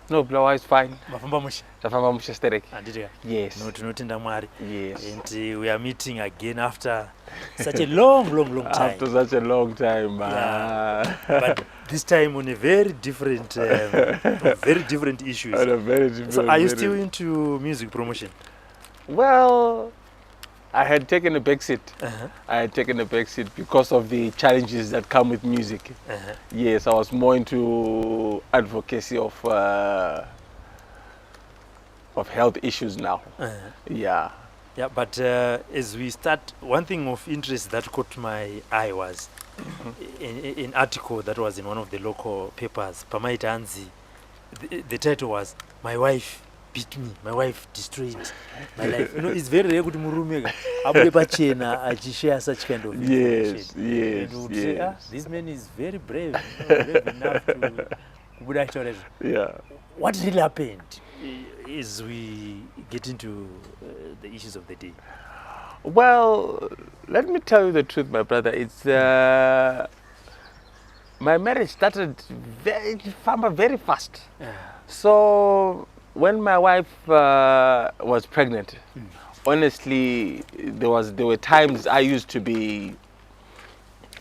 No, Blower is fine. Mafamba musha. Tafamba musha sterek. Anditi. Yes. No, tinotenda Mwari. Yes. And we are meeting again after such a long time. After such a long time, yeah. But this time on a very different, very different issues. On a very different. So, are you still into music promotion? Well, I had taken a back seat. I had taken a back seat because of the challenges that come with music. Yes, I was more into advocacy of health issues now. Yeah. Yeah, but as we start, one thing of interest that caught my eye was an article that was in one of the local papers. Pamaitanzi, the title was "My wife beat me. My wife destroyed my life." You know, it's very rare to murumega. Abude pachena share such kind of information. Yes. And would say, this man is very brave, brave enough to. Yeah. What really happened as we get into the issues of the day? Well, let me tell you the truth, my brother. It's my marriage started very fast. So when my wife was pregnant, honestly, there were times I used to be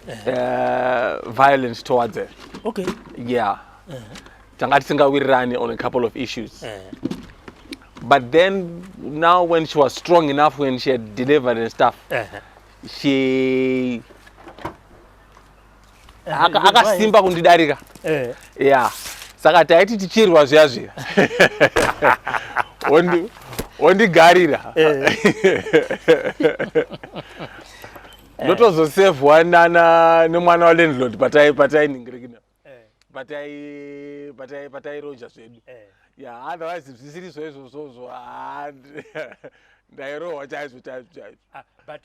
violent towards her. Okay. Yeah. On a couple of issues. But then now when she was strong enough, when she had delivered and stuff, she akasimba kundidarika. Yeah. Saka taiti tichirwa zviya ondigarira ndotozosevhwa nemwana walandlord patainingirekina patairoja zvedu. Yeah, otherwise zvisiri izvozvo ndairohwa chaizvo. But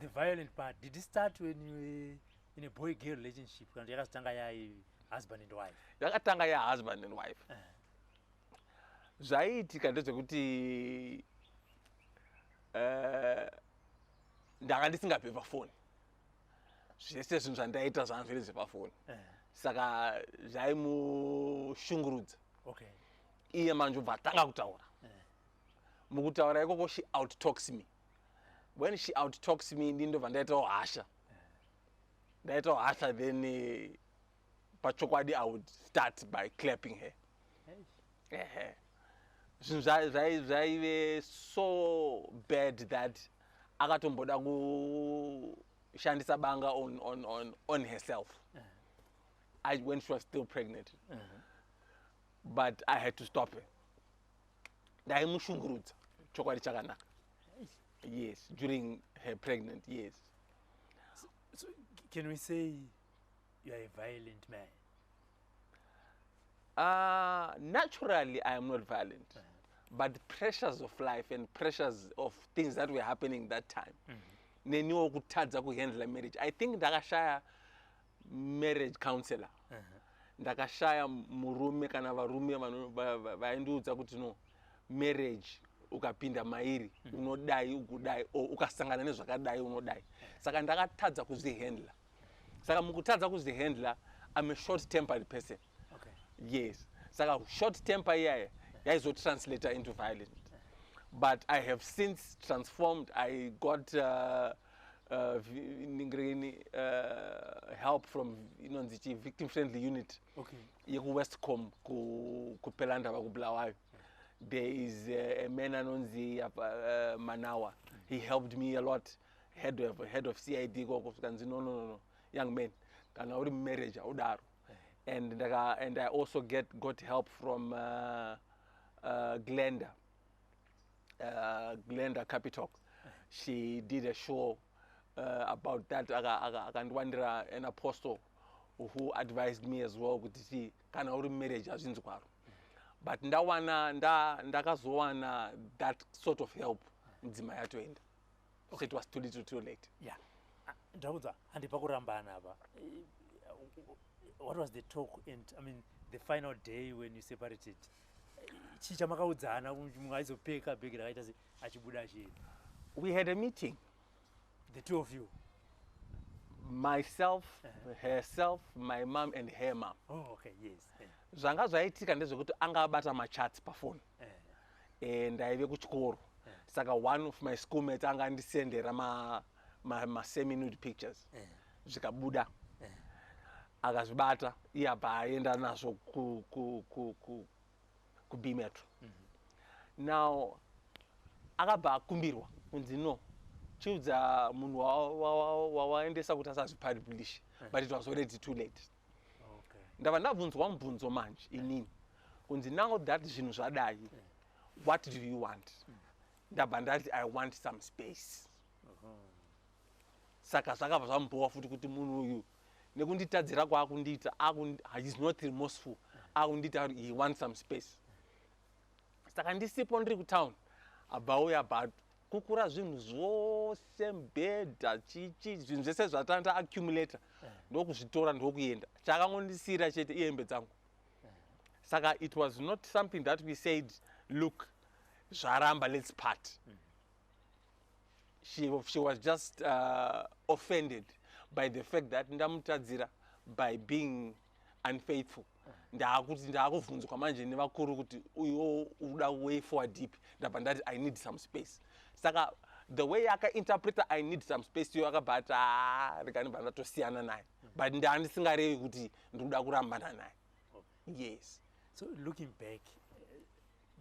the violent part, did it start when you were in a boy-girl relationship? Kana yakatanga yai husband and wife? Yakatanga ya husband and wife. Zvaiitika ndezvekuti ndanga ndisingabve pafoni. Zvese zvinhu zvandaita zvanga zviri zvepafoni. Saka zvaimushungurudza. Okay. Iye manje ubva atanga kutaura. Mukutaura ikoko she out-talks me. When she out-talks me, ndindobva ndaitawo hasha. Then pachokwadi I would start by clapping her. Zvinhu zvaive so bad that akatomboda kushandisa banga on herself. When she was still pregnant. But I had to stop her. Ndaimushungurudza chokwadi chakanaka. Yes, during her pregnant years. So can we say you are a violent man? Naturally, I am not violent. But the pressures of life and pressures of things that were happening that time. Neniwo kutadza kuhandle marriage. I think ndakashaya marriage counselor. Ndakashaya murume kana varume vaindiudza kuti no, marriage ukapinda mairi unodai ukudai ukasangana nezvakadai unodai. Saka ndakatadza kuzvihandla. Saka mukutadza kuzvihandla, I'm a short-tempered person. Okay. Yes. Saka short temper here is what translates into violence. But I have since transformed. I got help from the victim-friendly unit. Okay. Westcom kupelanda Bulawayo. There is a man anonzi Manawa. He helped me a lot. Head of CID. No, young man. Kana marriage udaro. And I also got help from Glenda Capital. She did a show about that. Akandwandira an apostle who advised me as well with the kana uri marriage azinzwaro. But ndakazowana that sort of help mdzima yatoenda. So it was too little too late. Yeah. Ndauza handipakurambana apa. What was the talk and the final day when you separated? We had a meeting. The two of you. myself, herself, my mom and her mom. Oh, okay, yes. Zvanga zvaitika ndezvekuti angabata machats pafoni ndaive kuchikoro saka one of my schoolmates anga andisendera ma semi nude pictures zvikabuda akazvibata iye apa aenda nazvo ku B metro. Now akabva akumbirwa kunzi no chiudza munhu wawaendesa kuti asazvipublish, but it was already too late. Ndava ndabvunzwa mubvunzo manje inini kunzi now that zvinhu zvadai, what do you want? Ndabva ndati I want some space. Saka zvakabva zvamubhowa futi kuti munhu uyu nekunditadzira kwaakundiita he's not remorseful, akundita he wants some space. Saka ndisipo ndiri kutown abva uya abva kukura zvinhu zvose mbedha chichi zvinhu zvese zvatanda accumulator ndokuzvitora ndokuenda chakangondisira chete ihembe dzangu. Saka it was not something that we said look zvaramba let's part. She was just offended by the fact that ndamutadzira by being unfaithful. Ndakuvhunzwa manje nevakuru kuti uyo uda way forward deep ndabva ndati I need some space. Saka the way akainterpreta I need some space yo akabata rekanibva ndatosiyana naye, but ndandisingarevi kuti ndikuda kurambana naye. Yes. So looking back,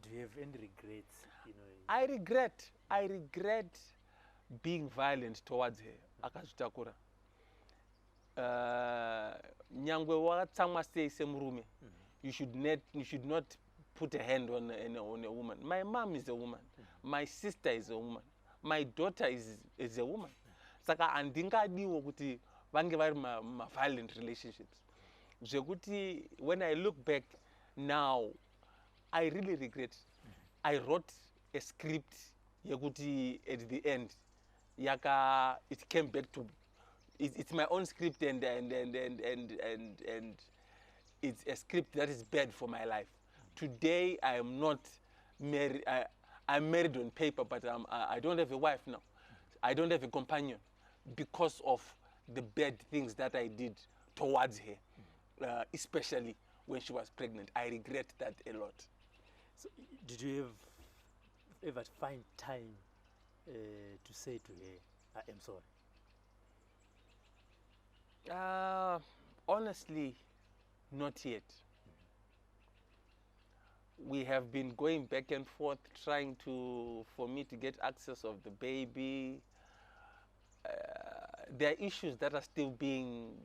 do you have any regrets? I regret being violent towards her. Akazvitakura. Nyangwe wakatsamwa sei semurume. You should not put a hand on a woman. My mom is a woman. My sister is a woman. My daughter is a woman. Saka andingadiwo kuti vange vari ma violent relationships. Zvekuti when I look back now, I really regret. I wrote a script yekuti at the end it came back to it's my own script and it's a script that is bad for my life. Today I am not married. I'm married on paper, but I don't have a wife now. I don't have a companion because of the bad things that I did towards her, especially when she was pregnant. I regret that a lot. So, did you ever find time to say to her, I am sorry? Honestly, not yet. We have been going back and forth trying for me to get access of the baby. There are issues that are still being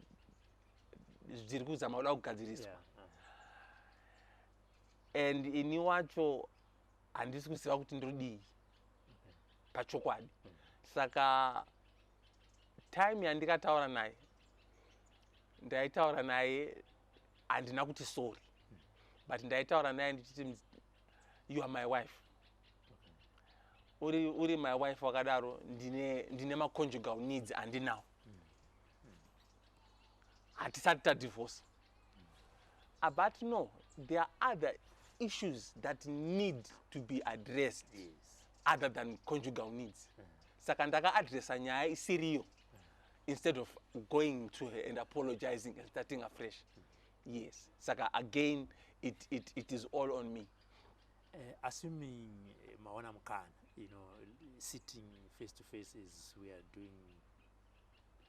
and ini wacho handisi kuziva kuti ndirudii pachokwadi. Saka time yandikataura naye ndaitaura naye handina kuti sorry, but ndaitaura naye ndichiti you are my wife. Uri my wife wakadaro ndine ma conjugal needs handinawo. Hatisati tadivorce. But no, there are other issues that need to be addressed other than conjugal needs. Saka ndaka-addressa nyaya isiriyo instead of going to her and apologizing and starting afresh. Yes. Saka again, it is all on me. Assuming Mawana Mkana, sitting face to face as we are doing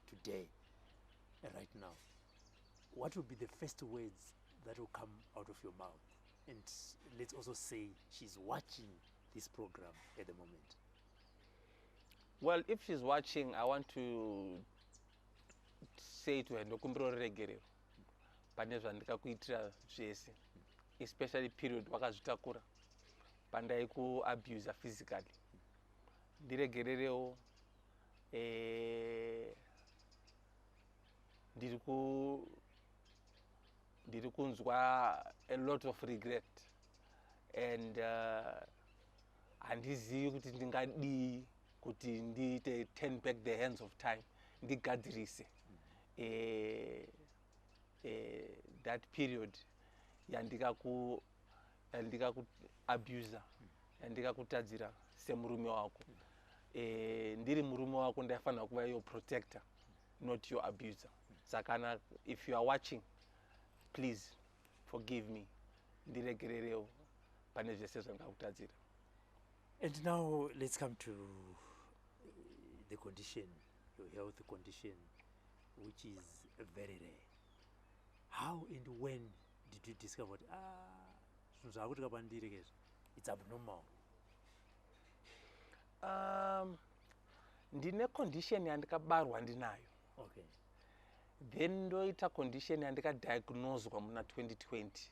today, right now, what would be the first words that will come out of your mouth? And let's also say she's watching this program at the moment. Well, if she's watching, I want to say to her, ndokumbiro regerero pane zvandikakuitira zvese, especially period wakazvitakura pandai kuabuse physically. Ndiregererewo ndiri kunzwa a lot of regret and handizivi kuti ndingadii kuti ndiite turn back the hands of time ndigadzirise that period yandikakuabusa yandikakutadzira semurume wako. Ndiri murume wako ndaifanira kuva your protector not your abuser. Sakana, if you are watching, please forgive me. Ndiregerereo pane zvese zvandakutadzira. And now let's come to the condition, your health condition, which is very rare. How and when did you discover it's abnormal? Ndine condition yandikabarwa ndinayo. Okay. Then ndoita condition yandikadiagnoswa muna 2020.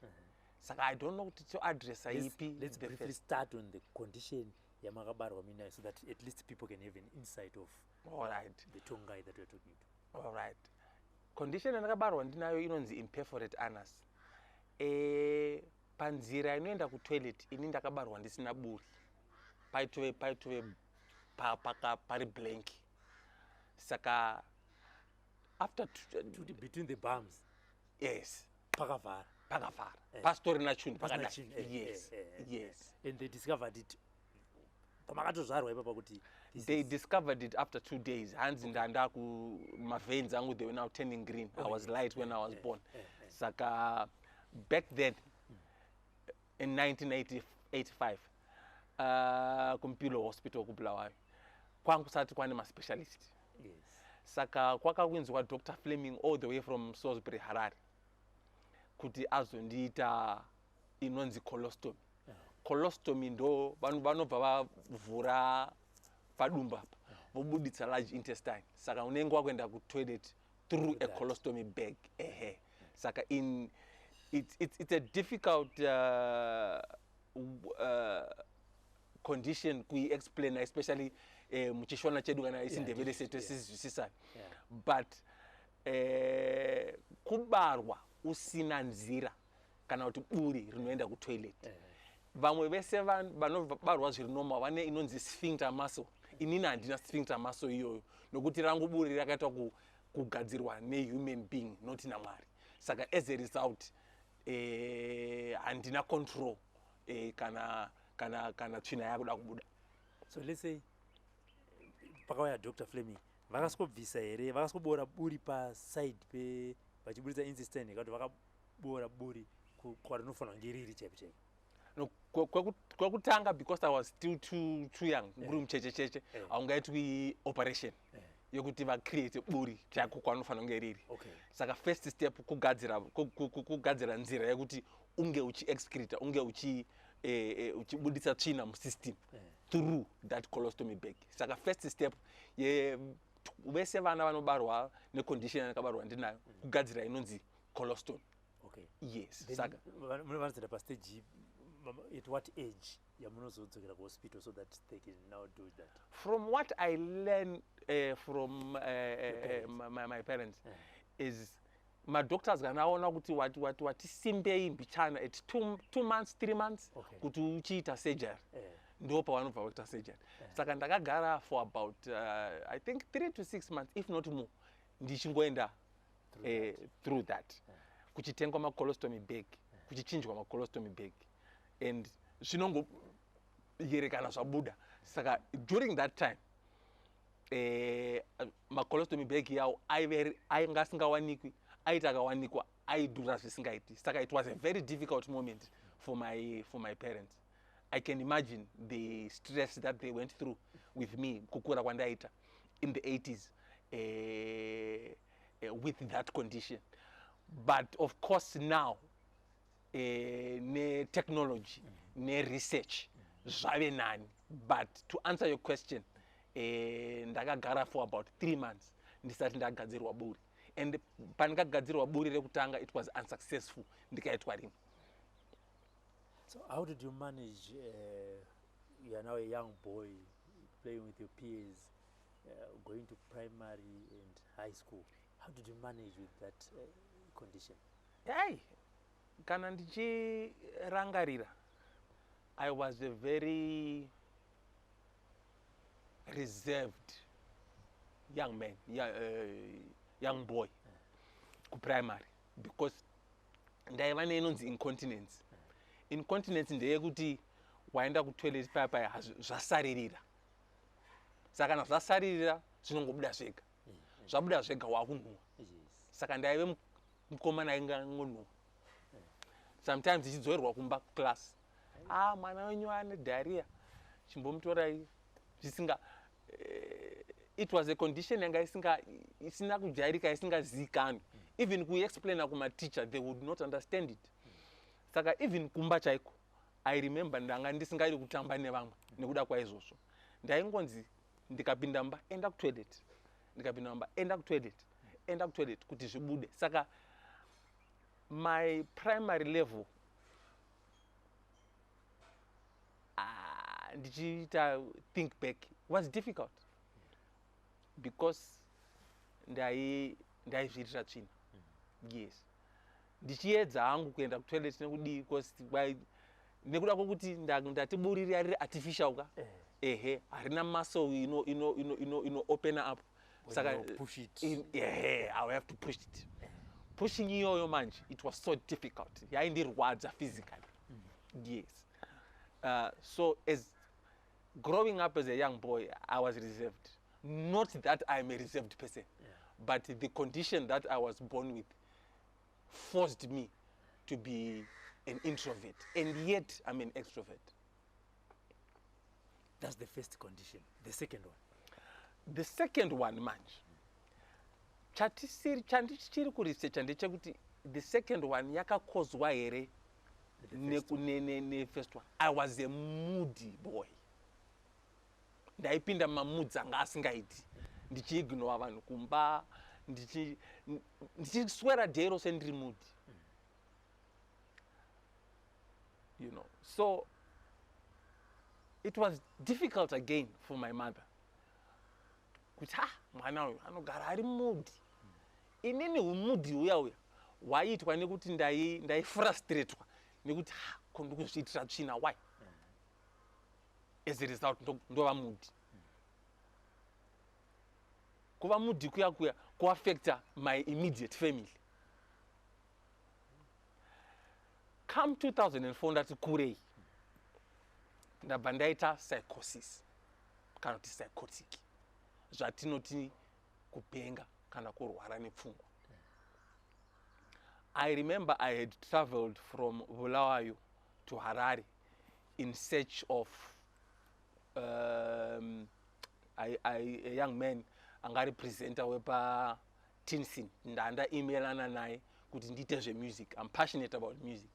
Saka I don't know to address ipi. Let's briefly start on the condition yamakabarwa minayo so that at least people can have an insight of the tongai that we're talking to. All right. Condition yandikabarwa ndinayo inonzi imperforate anus. Panzira inoenda kutoilet ini ndakabarwa ndisina buri. Paitove pari blank. Saka after between the bums. Yes. Pakavara. Pastor Nachun. Yes. Yes. And they discovered it. They discovered it after 2 days. Hands in the my veins, they were now turning green. I was light when I was born. Saka back then, in 1985, Kumpilo Hospital Kubulawayo. Kwangu sati kwani ma specialist. Yes. Saka kwakawinzwa Dr. Fleming all the way from Salisbury, Harare. Kuti azondiita inonzi colostomy. Colostomy ndo vanobva vavhura padumba vobuditsa large intestine. Saka unenge wakuenda ku toilet through a colostomy bag. Saka it's a difficult condition kui explain, especially muchishona chedu kana isindebele sethu esizwisisa. But kubarwa usina nzira kana kuti buri rinoenda ku toilet. Vamwe vese vanobarwa zviri normal vane inonzi sphincter muscle. Inini handina sphincter muscle iyoyo nokuti rangu buri rakaitwa kugadzirwa nehuman being not naMwari. Saka as a result handina control kana tsvina yakuda kubuda. So let's say pakauya Dr. Fleming vakasvika here vakasvika buri paside pe vachiburitsa intestine kuti vakabora buri kwarinofanira kunge riri chaipo. No, kwekutanga because I was still too young, nguri mchechecheche, haungaitwi operation yokuti vacreate buri chako kwanofanira kunge riri. Saka first step kugadzira nzira yekuti unge uchi-excreta, unge uchibuditsa tsvina musystem through that colostomy bag. Saka first step vese vana vanobarwa necondition yandakabarwa ndinayo kugadzira inonzi colostomy. Yes. Saka munovanzira pastage at what age yamunozodzokera ku hospital so that they can now do that? From what I learned from my parents is my doctors ganaona kuti wati simbei mbichana at 2 months 3 months kuti uchiita surgery ndo pavanobva kuita surgery. Saka ndakagara for about I think 3 to 6 months if not more ndichingoenda through that kuchitengwa ma colostomy bag kuchichinjwa ma colostomy bag and zvinongoyerekana zvabuda. Saka during that time ma colostomy bag yawo ainga asingawanikwi, aita akawanikwa aidhura zvisingaiti. Saka it was a very difficult moment for my parents. I can imagine the stress that they went through with me kukura kwandaita in the 80s with that condition. But of course now ne technology ne research zvave nani. But to answer your question, ndakagara for about 3 months ndisati ndagadzirwa buri, and pandakagadzirwa buri rekutanga it was unsuccessful, ndikaitwa rimwe. So how did you manage, you are now a young boy playing with your peers, going to primary and high school? How did you manage with that condition? Hey, kana ndichirangarira, I was a very reserved young man, young boy ku primary, because ndaiva neinonzi incontinence. Incontinence ndeyekuti waenda ku toilet paya zvasaririra. Saka kana zvasaririra zvinongobuda zvega. zvabuda zvega wakunhuhwa. Yes. Saka ndaive mukomana ainga ngonhuhwa. Sometimes ichidzorerwa kumba class. Mwana wenyu ane diarrhea. Chimbomutorai zvisinga it was a condition yanga isina kujairika isingazikanwi. Even kuexplaina kuma teacher they would not understand it. Saka even kumba chaiko I remember ndanga ndisingairi kutamba nevamwe nekuda kwaizvozvo. Ndaingonzi ndikapinda mba enda kutoilet. Ndikapinda mba enda kutoilet. Enda kutoilet kuti zvibude. Saka my primary level ndichiita think back was difficult because ndaizviitira tsvina. Yes. Ndichiedza hangu kuenda kutoilet nekudii because nekuda kwokuti ndati buriri riri artificial ka. Harina muscle ino open up. Saka push it. I have to push it. Pushing iyoyo manje it was so difficult. Yaindirwadza physically. Yes. So as growing up as a young boy, I was reserved. Not that I'm a reserved person, but the condition that I was born with forced me to be an introvert, and yet I'm an extrovert. That's the first condition. The second one. The second one, manje, chandichiri kuresearcha ndechekuti the second one yakakozwa here first one. I was a moody boy. Ndaipinda mamoods anga asingaiti. Ndichiignore vanhu kumba, ndichiswera day rose ndiri moody. You know, so it was difficult again for my mother. Kuti mwana uyu anogara ari moody. Inini moody uya waiitwa nekuti ndaifrustratedwa nekuti ndikuzviitira tsvina why. As a result ndova moody. Kuva moody kuya kuaffecta my immediate family. Come 2004 ndati kurei ndabva ndaita psychosis kana kuti psychotic zvatinoti kupenga kana kurwara nepfungwa. I remember I had traveled from Bulawayo to Harare in search of a young man angari presenter wepa Tinsin. Ndanda emailana naye kuti ndiite zvemusic. I'm passionate about music.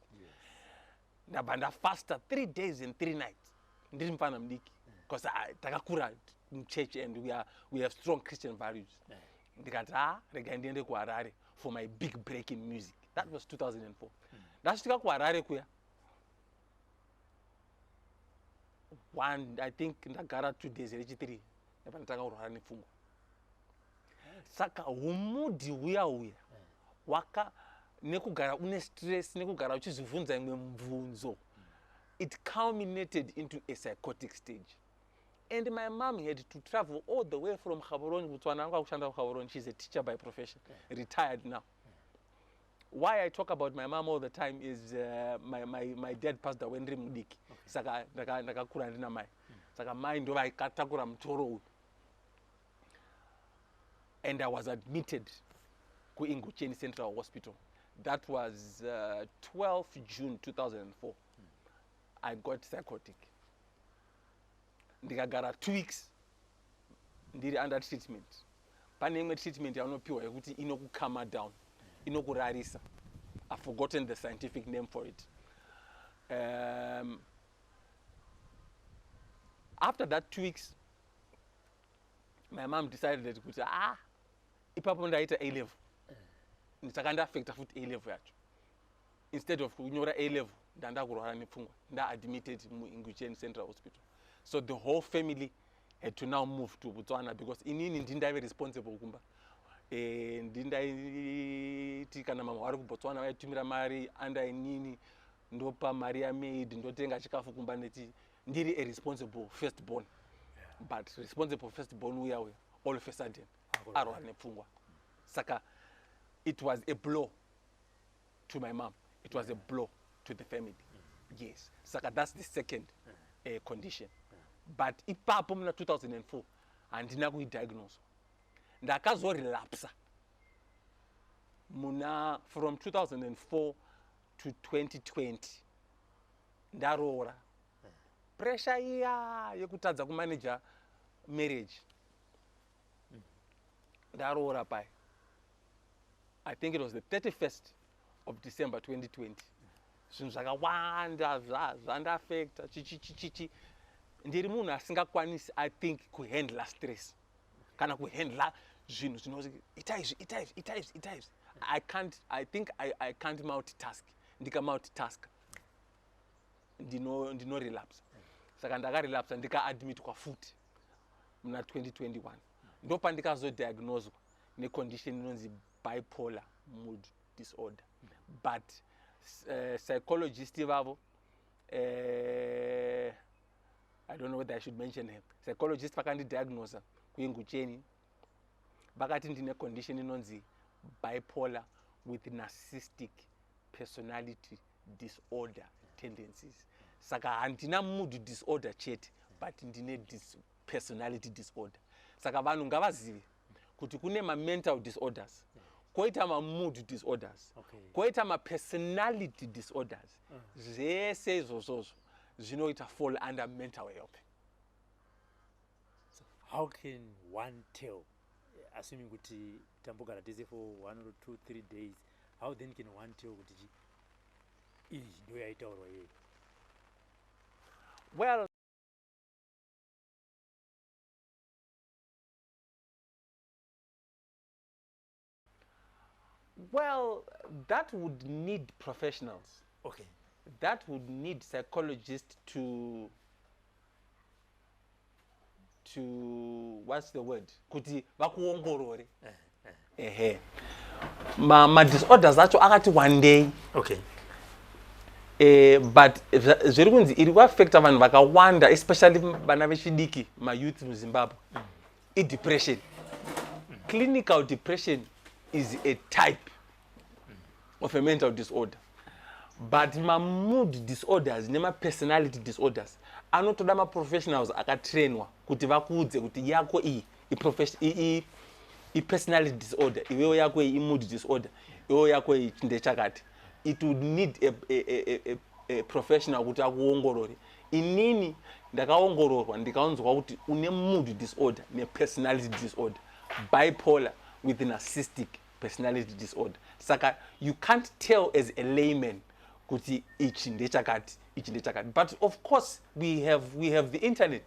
Ndabva ndafasta 3 days and 3 nights ndiri mufana mudiki because takakura in church and we have strong Christian values. Ndikati regai ndiende kuHarare for my big break in music. That was 2004. Ndasvika kuHarare kuya. I think ndagara 2 days rechi3 ndabva ndatanga kurwara nepfungwa. Saka humudi uya waka nekugara une stress nekugara uchizvibvunza imwe mibvunzo. It culminated into a psychotic stage. And my mom had to travel all the way from Gaborone. She's a teacher by profession, retired now. Why I talk about my mom all the time is my dad passed away ndiri mudiki. Saka ndakakura ndina mai. Saka mai ndo vaikatakura mutoro uyu. And I was admitted ku Ingucheni Central Hospital. That was 12 June 2004. I got psychotic. Ndikagara 2 weeks ndiri under treatment. Pane imwe treatment yaunopiwa yekuti inokukama down, inokurarisa. I've forgotten the scientific name for it. After that 2 weeks, my mom decided kuti ipapo ndaita A level. Ndisaka ndaafecta futi A level yacho. Instead of kunyora A level, ndanda kurwara nepfungwa. Nda-admitted mu Ingucheni Central Hospital. So the whole family had to now move to Botswana because inini ndindaive responsible kumba. Ndindaiti kana mama wari kuBotswana vaitumira mari anda inini ndopa mari yamaid ndotenga chikafu kumba neti ndiri a responsible firstborn. But responsible firstborn uya all of a sudden arwara nepfungwa. Saka it was a blow to my mom. It was a blow to the family. Yes. Saka that's the second condition. But ipapo mna 2004 andina kuidiagnose. ndakazorelapsa from 2004 to 2020 ndaroora pressure iya yekutadza kumanager marriage ndaroora pai. I think it was the 31st of December 2020. Zvinhu zvakawanda zvandafekta chichi ndiri munhu asingakwanisi I think kuhandla stress kana kuhandla zvinhu zvinozi ita izvi. I think I can't multitask. Ndika multitask ndino relapse. Saka ndakarelapsa ndikaadmitwa futi muna 2021. Ndopandikazodiagnoswa necondition inonzi bipolar mood disorder. But psychologist ivavo I don't know whether I should mention him. Psychologist vakandidiagnosa kuingucheni vakati ndine condition inonzi bipolar with narcissistic personality disorder tendencies. Saka handina mood disorder chete but ndine personality disorder. Saka vanhu ngavazive kuti kune mental disorders, koita mood disorders, koita personality disorders. Zvese izvozvo zvinoita fall under mental health. So how can one tell, assuming kuti tambogara tese for 1 or 2, 3 days, how then can one tell kuti iyi ndo yaitaurwa yeye? Well, that would need professionals. Okay. That would need psychologists to what's the word? Kuti vakuongorore. Ma disorders acho akati one day. Okay. But zviri kunzi iri kuaffecta vanhu vakawanda, especially vana vechidiki, youth muZimbabwe. Depression. Clinical depression is a type of a mental disorder. But mood disorders nema personality disorders anotoda professionals akatrainwa kuti vakuudze kuti yako iyi personality disorder, iwewe yako iyi mood disorder, iwewe yako iyi ndechakati. It would need a professional kuti akuongorore. Inini ndakaongororwa ndikaonzwa kuti une mood disorder ne personality disorder, bipolar with narcissistic personality disorder. Saka you can't tell as a layman kuti ichi ndechakati. But of course we have the internet,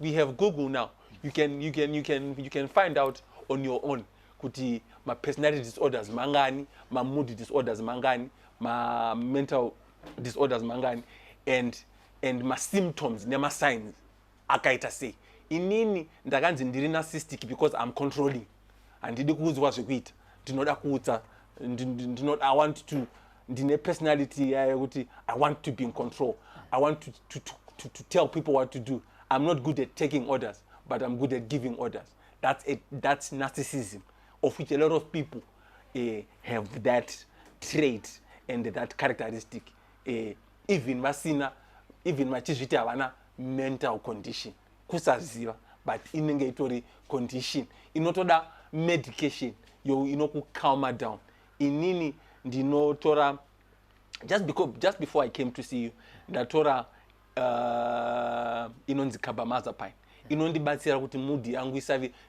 we have Google now. You can find out on your own kuti ma personality disorders mangani, ma mood disorders mangani, ma mental disorders mangani, and ma symptoms nema signs akaita sei. Inini ndakanzi ndiri narcissistic because I'm controlling. Handidi kuudzwa zvekuita. Ndinoda kuudza. I want to ndine personality yakuti I want to be in control. I want to tell people what to do. I'm not good at taking orders, but I'm good at giving orders. That's narcissism, of which a lot of people have that trait and that characteristic. Even machizviti havana mental condition. Kusaziva, but inenge itori condition. Inotoda medication inoku calm down. Inini ndinotora just before I came to see you, ndatora inonzi carbamazepine. Inondibatsira kuti mood yangu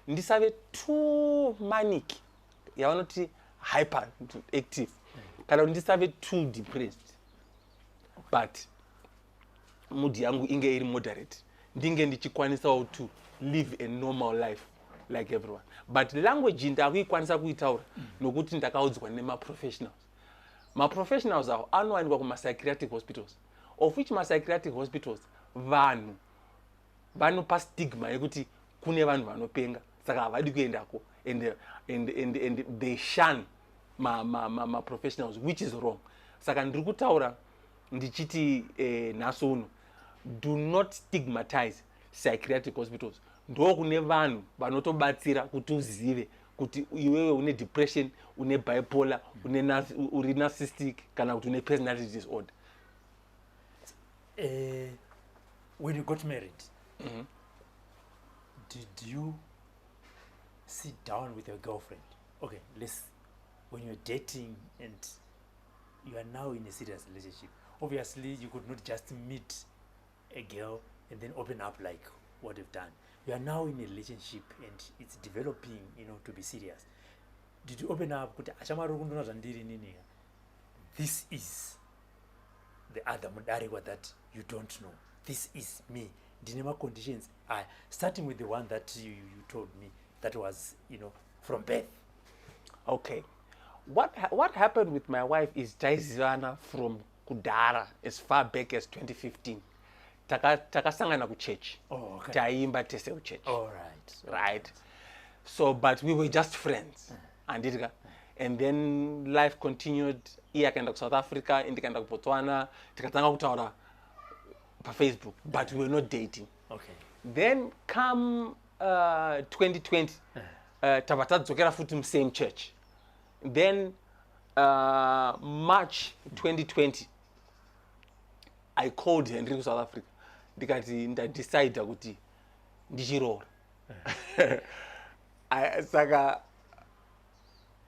ndisave too manic. Yavanoti hyperactive. Kana ndisave too depressed. But mood yangu inge iri moderate. Ndinge ndichikwanisa to live a normal life like everyone. But language ndakuikwanisa kuitaura nokuti ndakaudzwa nema professionals. Ma professionals avo anowanikwa kuma psychiatric hospitals, of which ma psychiatric hospitals vanhu vanopa stigma yekuti kune vanhu vanopenga, saka havadi kuendako, and they shun ma professionals, which is wrong. Saka ndiri kutaura ndichiti nhasi uno, do not stigmatize psychiatric hospitals. Ndo kune vanhu vanotobatsira kuti uzive kuti iwewe une depression, une bipolar, uri narcissistic kana kuti une personality disorder. When you got married, did you sit down with your girlfriend. Okay, when you're dating and you are now in a serious relationship, obviously you could not just meet a girl and then open up like what you've done. You are now in a relationship and it's developing, to be serious. Did you open up? This is the other Mudarikwa that you don't know. This is me. Dinema conditions are starting with the one that you told me that was, from birth. Okay. What happened with my wife is taizivana from kudara as far back as 2015. Takasangana ku church. Oh, okay. Taimba tese ku church. All right. Right. So, but we were just friends. And then life continued. Iya kaenda ku South Africa, indikaenda ku Botswana, tikatanga kutaura pa Facebook, but we were not dating. Okay. Then come 2020, tabatadzokera futi same church. Then March 2020, I called Henry to South Africa. Ndikati ndadecide kuti ndichiroora. Saka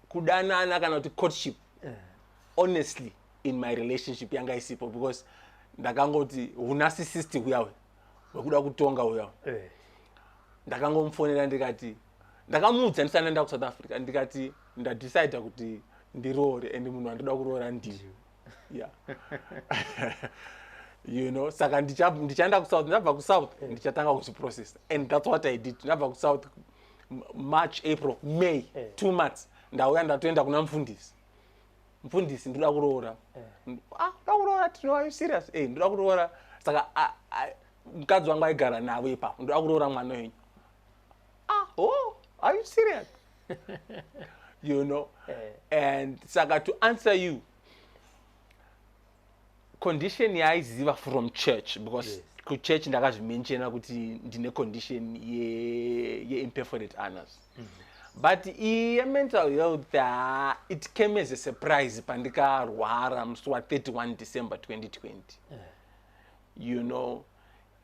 kudanana kana kuti courtship, honestly, in my relationship yanga isipo, because ndakangoti unarcissistic uyawe wekuda kutonga uyawe. Ndakangomufonera ndikati ndakamudza ndisanaenda ku South Africa ndikati ndadecide kuti ndiroore and munhu andoda kuroora ndiwe. Yeah. Saka ndichaenda ku South, ndabva ku South ndichatanga kuziprocess, and that's what I did. Ndabva ku South March, April, May, 2 months. Ndauya ndatoenda kuna mfundisi ndoda kuroora. Ndoda kuroora. Are you serious? Ndoda kuroora. Saka mukadzi wangu aigara nawe ipapo. Ndoda kuroora mwana wenyu. Are you serious? And saka to answer you, condition yaiziva from church, because ku church ndakazvimenshena kuti ndine condition ye imperforate anus. But mental health, it came as a surprise pandikarwara musi wa 31 December 2020.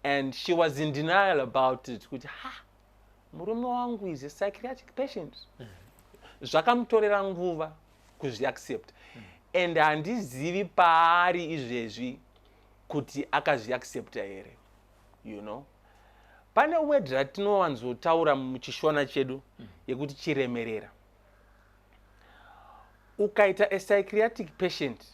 And she was in denial about it. Kuti murume wangu is a psychiatric patient. Zvakamutorera nguva kuzviaccept. And handizivi paari izvezvi kuti akazviaccepta here. Pane word ratinowanzotaura muchishona chedu yekuti chiremerera. Ukaita a psychiatric patient,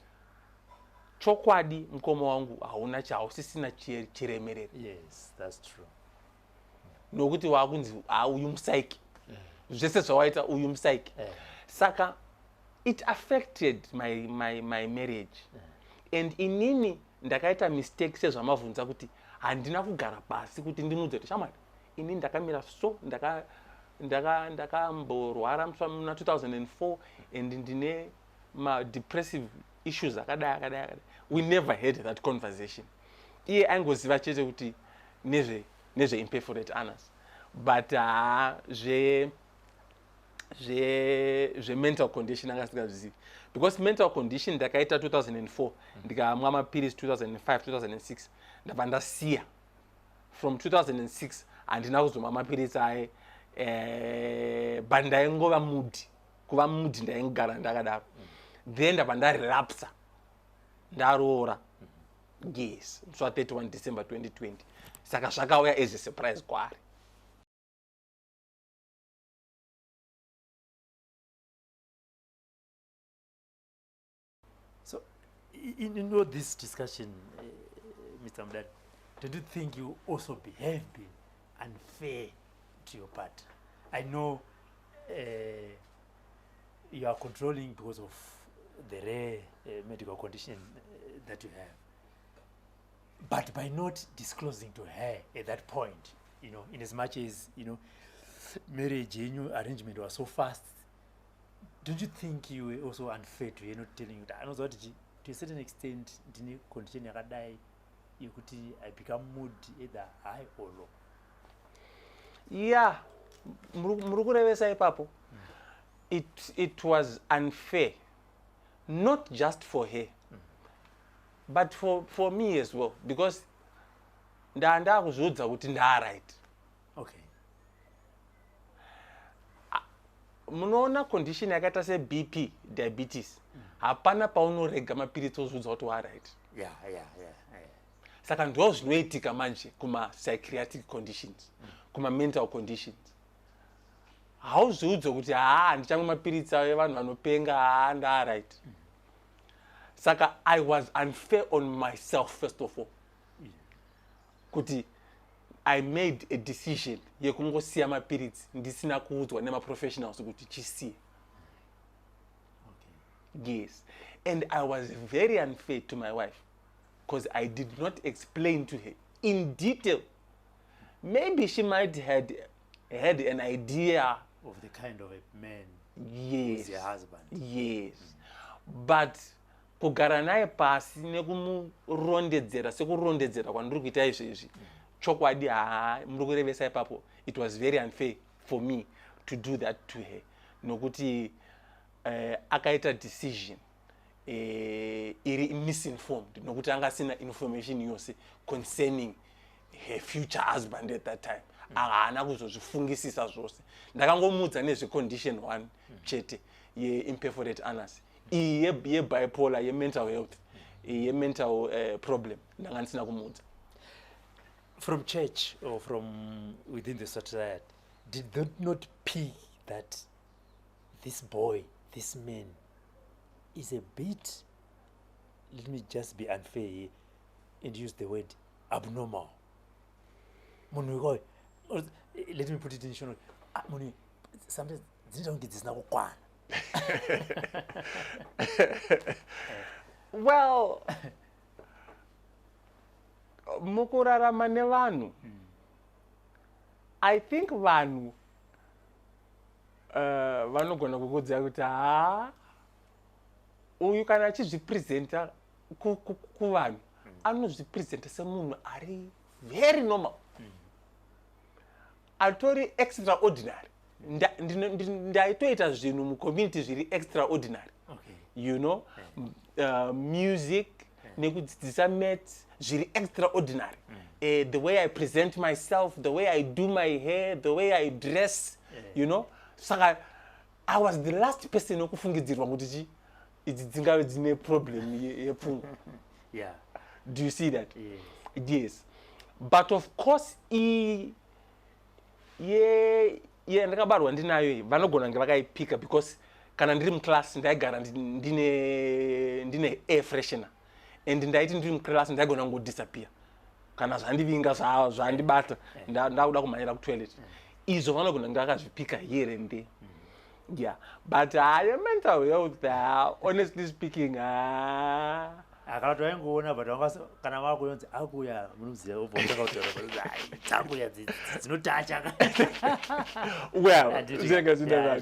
chokwadi mukoma wangu hauna chausisina chiremerera. Yes, that's true. Nokuti wakunzi uyu musaiki. Zvese zvawaita uyu musaiki. Saka it affected my marriage. And inini ndakaita mistake sezvamavhunza kuti handina kugara pasi kuti ndimudze kuti shamwari ini ndakamira so ndakamborwara muna 2004 and ndine depressive issues akadai. We never had that conversation. Iye aingoziva chete kuti nezve imperforate anus, but zve mental condition angasingazivi, because mental condition ndakaita 2004 ndikamwa mapirizi 2005 2006 ndabva ndasiya. From 2006 handina kuzomwa mapirizi aye, but ndaingova kuva mudi ndaingogara ndakadaro. Then ndabva ndarelapsa ndaroora. Yes, musi wa 31 December 2020. Saka zvakauya as a surprise kwaari. So, in all this discussion, Mr. Mudari, don't you think you also have been unfair to your partner? I know you are controlling because of the rare medical condition that you have. But by not disclosing to her at that point, in as much as, marriage arrangement was so fast, don't you think you were also unfair to her, not telling you that? I know that to a certain extent, the condition yakadai, you could I become mood either high or low. Yeah, murukurevesa ipapo. It was unfair, not just for her, but for me as well, because ndakuzudza kuti right. Okay. munoona condition yakaita seBP, diabetes, hapana paunorega mapiritsi ozudza kuti alright. Yeah. Saka ndo zvinoitika manje kuma psychiatric conditions, kuma mental conditions. Hauzoudze kuti ndichamwa mapiritsi evanhu vanopenga nda right. Saka I was unfair on myself first of all. Kuti I made a decision yekungosiya mapiritsi ndisina kuudzwa nemaprofessionals kuti chisiye. Yes. And I was very unfair to my wife because I did not explain to her in detail. Maybe she might had an idea of the kind of a man yes, who's your husband. Yes. But kugara naye pasi nekumurondedzera sekurondedzera kwandiri kuita izvezvi chokwadi muri kurevesa ipapo, it was very unfair for me to do that to her nokuti akaita decision iri misinformed nokuti anga asina information yose concerning her future husband at that time. Haana kuzozvifungisisa zvose. Ndakangomudza nezvecondition 1 chete ye-imperforate anus. Iyi ye-bipolar, ye-mental health, ye-mental problem. Ndanga ndisina kumudza. From church or from within the society, did they not pick that this boy, this man, is a bit, let me just be unfair here and use the word abnormal? Let me put it in short. Sometimes they don't get this now. Well, mukurarama nevanhu, I think vanhu vanogona kukuudza kuti uyu kana achizvipresenta kuvanhu anozvipresenta semunhu ari very normal, atori extraordinary. Ndaitoita zvinhu mucommunity zviri extraordinary, you know, music nekudzidzisa maths zviri extraordinary, the way I present myself, the way I do my hair, the way I dress, you know. Saka I was the last person okufungidzirwa kuti idzi dzingave dzine problem yepfungwa. Yeah. Do you see that? Yeah. Yes. But of course ndakabarwa ndinayo iyi vanogona kunge vakaipika because kana ndiri muclass ndaigara ndine air freshener and ndaiti ndiri muclass ndaigona kungodisappear kana zvandivinga zvandibata ndakuda kumhanyira kutoilet. Izvo vanogona kunge vakazvipika here and there. Yeah, but mental health, honestly speaking, akati waingoona but kana vakuyonzi akuya munoziva obva utakautaura takuya dzinotacha. Well,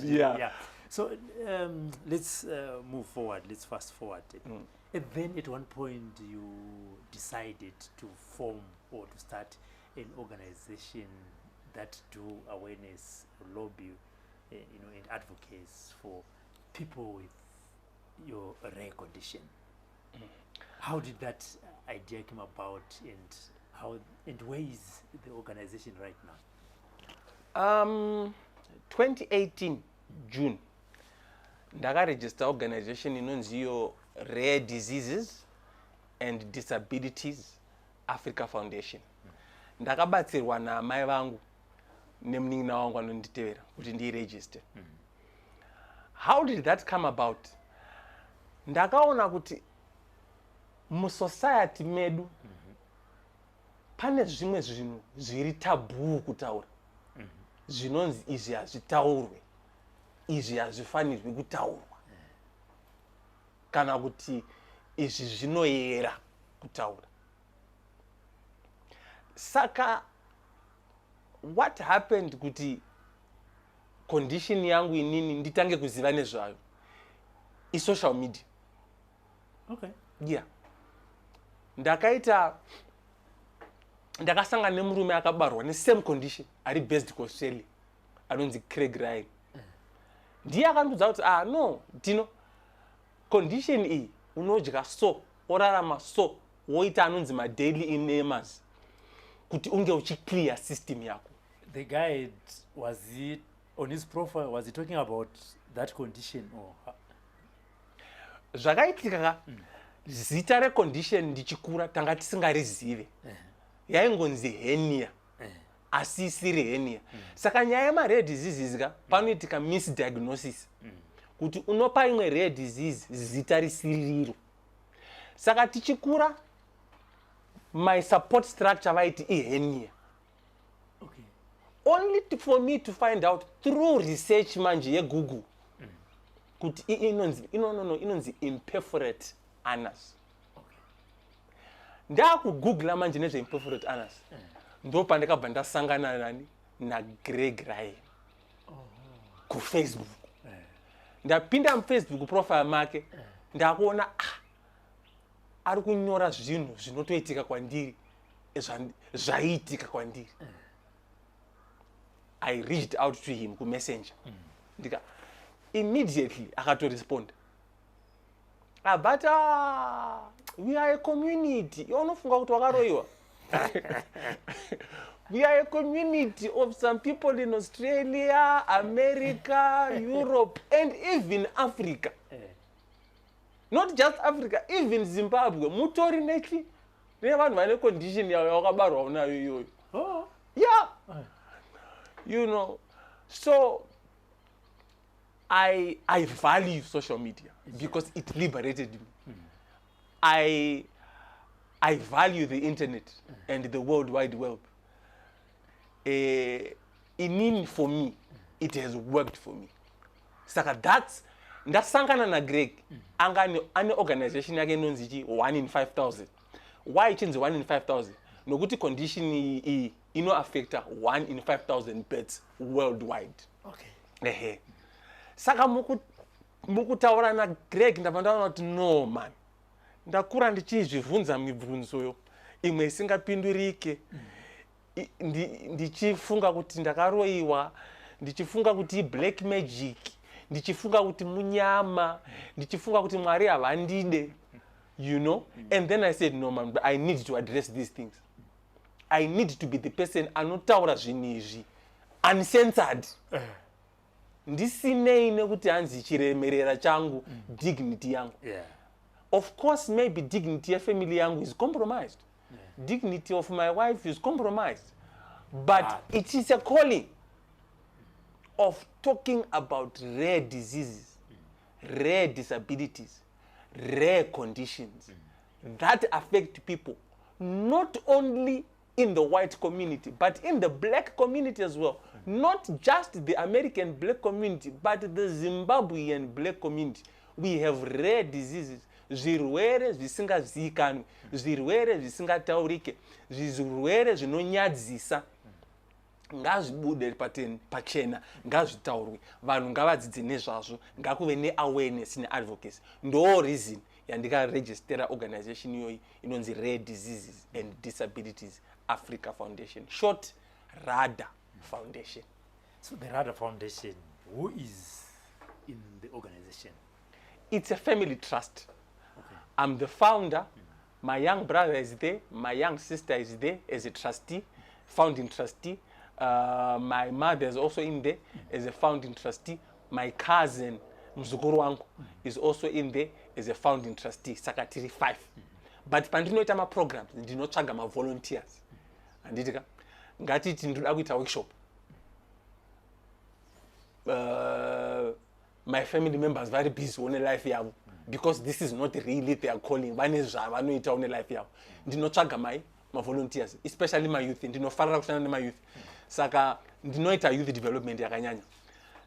yeah. So let's move forward. Let's fast forward. And then at one point you decided to form or to start an organization that do awareness, lobby, and advocates for people with your rare condition. How did that idea come about, and where is the organization right now? 2018 June ndakaregister organization inonzi iyo Rare Diseases and Disabilities Africa Foundation. Ndakabatsirwa namai vangu nemunin'ina wangu anonditevera kuti ndiregister. How did that come about? Ndakaona kuti musociety medu pane zvimwe zvinhu zviri taboo kutaura, zvinonzi izvi hazvitaurwe, izvi hazvifanirwi kutaurwa, kana kuti izvi zvinoyera kutaura. Saka what happened kuti condition yangu inini nditange kuziva nezvayo social media. Okay. Yeah. Ndakasangana nemurume akabarwa nesame condition ari based kuAustralia anonzi Craig Ryan. Ndiye akandiudza kuti no Dino, condition iyi unodya so, orarama so, woita anonzi daily enemas kuti unge uchiclear system yako. The guide, was he on his profile, was he talking about that condition or? Zvakaitika zita recondition ndichikura tanga tisingarizive. Yaingonzi hernia. Asi isiri hernia. Saka nyaya yema-rare diseases panoitika misdiagnosis. Kuti unopa imwe rare disease zita risiriro. Saka tichikura my support structure vaiti hernia. Okay. Only for me to find out through research manje yeGoogle kuti inonzi imperforate anus. Ndakugoogla manje nezve imperforate anus. Ndo pandakabva ndasangana nani na Greg Ryan ku Facebook. Ndapinda muFacebook profile make ndakuona ari kunyora zvinhu zvinotoitika kwandiri zvaiitika kwandiri. I reached out to him ku messenger. Ndika immediately akatorespond. But we are a community. Unofunga kuti wakaroiwa. We are a community of some people in Australia, America, Europe, and even Africa. Not just Africa, even Zimbabwe. Mutori neki. Nevanhu vane condition yawakabarwa unayo iyoyo. Oh. Yeah. You know, so I value social media because it liberated me. I value the internet and the World Wide Web. For me, it has worked for me. Saka ndasangana na Greg anga ane organization yake inonzi 1 in 5,000. Why chinzi 1 in 5,000? Nokuti condition ino affecta 1 in 5,000 births worldwide. Okay. Saka mukutaura na Greg ndapandaona kuti no man. Ndakura ndichizvibvunza mibvunzo yo imwe isingapindurike. Ndichifunga kuti ndakaroiwa, ndichifunga kuti black magic, ndichifunga kuti munyama, ndichifunga kuti Mwari havandide, you know. And then I said no man, but I need to address these things. I need to be the person anotaura zvinhu izvi uncensored. Ndisinei nekuti hanzi chiremerera changu, dignity yangu. Of course, maybe dignity of family yangu is compromised. Dignity of my wife is compromised. But it is a calling of talking about rare diseases, rare disabilities, rare conditions that affect people, not only in the white community, but in the black community as well. Not just the American black community, but the Zimbabwean black community. We have rare diseases. Zvirwere zvisingazikanwi, zvirwere zvisingataurike, zvirwere zvinonyadzisa. Ngazvibude pachena, ngazvitaurwe. Vanhu ngavadzidze nezvazvo, ngakuve neawareness neadvocacy. Ndo reason yandikaregistera organization iyoyi inonzi Rare Diseases and Disabilities Africa Foundation. Short, RADA Foundation. So the RADA Foundation, who is in the organization? It's a family trust. I'm the founder. My young brother is there. My young sister is there as a trustee, founding trustee. My mother is also in there as a founding trustee. My cousin, mzukuru wangu, is also in there as a founding trustee, Sakatiri 5. But pandinoita ma programs, ndinotsvaga ma volunteers. Anditika, ngatiti ndoda kuita workshop. My family members very busy on life yavo. Because this is not really their calling. Vanoita on life yavo. Ndinotsvaga ma volunteers, especially my youth. Ndinofarira kushanda nema youth. Saka ndinoita youth development yakanyanya.